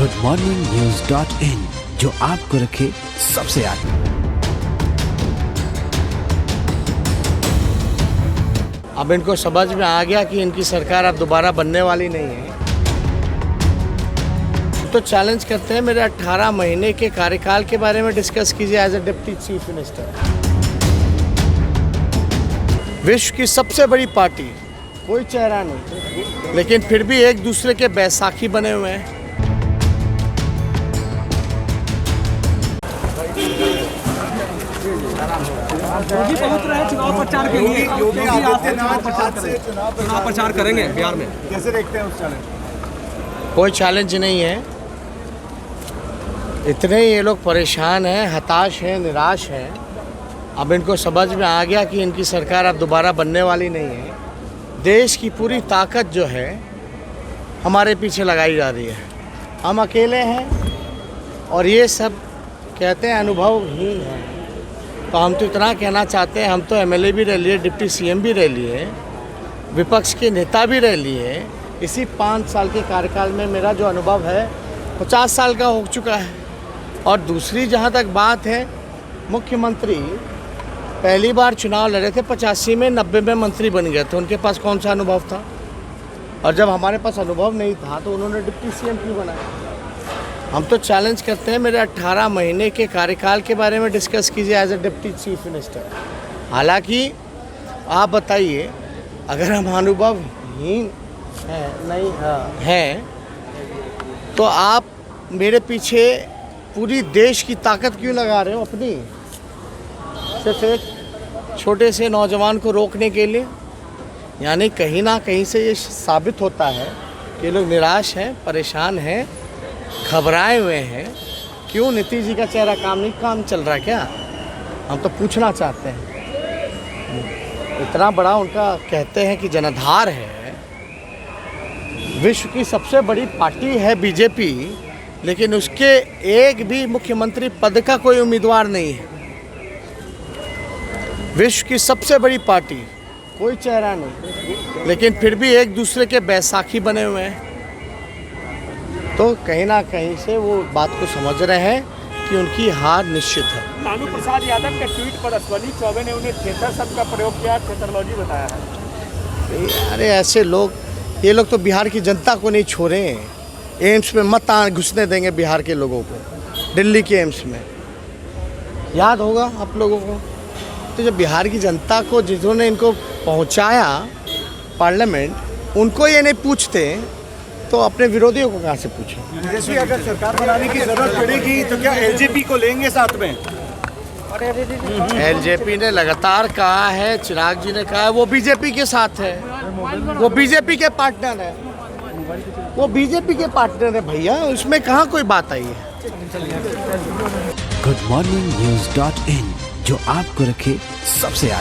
goodmorningnews.in, जो आपको रखे सबसे आगे। अब इनको समझ में आ गया कि इनकी सरकार अब दोबारा बनने वाली नहीं है, तो चैलेंज करते हैं मेरे 18 महीने के कार्यकाल के बारे में डिस्कस कीजिए as a deputy chief minister. विश्व की सबसे बड़ी पार्टी, कोई चेहरा नहीं, लेकिन फिर भी एक दूसरे के बैसाखी बने हुए हैं। योगी पहुंच रहे हैं चुनाव प्रचार के लिए। योगी चुनाव प्रचार करेंगे बिहार में, कैसे देखते हैं उस चैलेंज? कोई चैलेंज नहीं है, इतने ही ये लोग परेशान हैं, हताश हैं, निराश हैं। अब इनको समझ में आ गया कि इनकी सरकार अब दोबारा बनने वाली नहीं है। देश की पूरी ताकत जो है हमारे पीछे लगाई जा रही है, हम अकेले हैं और ये सब कहते हैं अनुभवहीन है। तो हम तो इतना कहना चाहते हैं, हम तो एमएलए भी रह लिए, डिप्टी सीएम भी रह लिए, विपक्ष के नेता भी रह लिए। इसी 5 साल के कार्यकाल में मेरा जो अनुभव है 50 साल का हो चुका है। और दूसरी जहाँ तक बात है, मुख्यमंत्री पहली बार चुनाव लड़े थे 85 में, 90 में मंत्री बन गए थे। उनके पास कौन सा अनुभव था? और जब हमारे पास अनुभव नहीं था तो उन्होंने डिप्टी सीएम क्यों बनाया? हम तो चैलेंज करते हैं मेरे 18 महीने के कार्यकाल के बारे में डिस्कस कीजिए as a deputy chief minister. हालांकि आप बताइए, अगर हम अनुभवहीन हैं तो आप मेरे पीछे पूरी देश की ताकत क्यों लगा रहे हो अपनी, सिर्फ एक छोटे से नौजवान को रोकने के लिए? यानी कहीं ना कहीं से ये साबित होता है कि लोग निराश हैं, परेशान हैं, घबराए हुए हैं। क्यों? नीतीश जी का चेहरा काम चल रहा है क्या? हम तो पूछना चाहते हैं। इतना बड़ा उनका कहते हैं कि जनाधार है, विश्व की सबसे बड़ी पार्टी है बीजेपी, लेकिन उसके एक भी मुख्यमंत्री पद का कोई उम्मीदवार नहीं है। विश्व की सबसे बड़ी पार्टी, कोई चेहरा नहीं, लेकिन फिर भी एक दूसरे के बैसाखी बने हुए हैं। तो कहीं ना कहीं से वो बात को समझ रहे हैं कि उनकी हार निश्चित है। लालू प्रसाद यादव के ट्वीट पर अश्विनी चौबे ने उन्हें थेटर शब्द का प्रयोग किया, थेटरोलॉजी बताया है। अरे ऐसे लोग, ये लोग तो बिहार की जनता को नहीं छोड़े। एम्स में मत घुसने देंगे बिहार के लोगों को, दिल्ली के एम्स में, याद होगा आप लोगों को। तो जब बिहार की जनता को जिन्होंने इनको पहुंचाया पार्लियामेंट, उनको ये नहीं पूछते तो अपने विरोधियों को कहाँ से पूछें? तेजस्वी अगर सरकार बनाने की जरूरत पड़ेगी तो क्या एलजेपी को लेंगे साथ में? एलजेपी ने लगातार कहा है, चिराग जी ने कहा है, वो बीजेपी के साथ है, वो बीजेपी के पार्टनर है, वो बीजेपी के पार्टनर है भैया, उसमें कहाँ कोई बात आई है? goodmorningnews.in, जो आपको रखे सबसे आगे।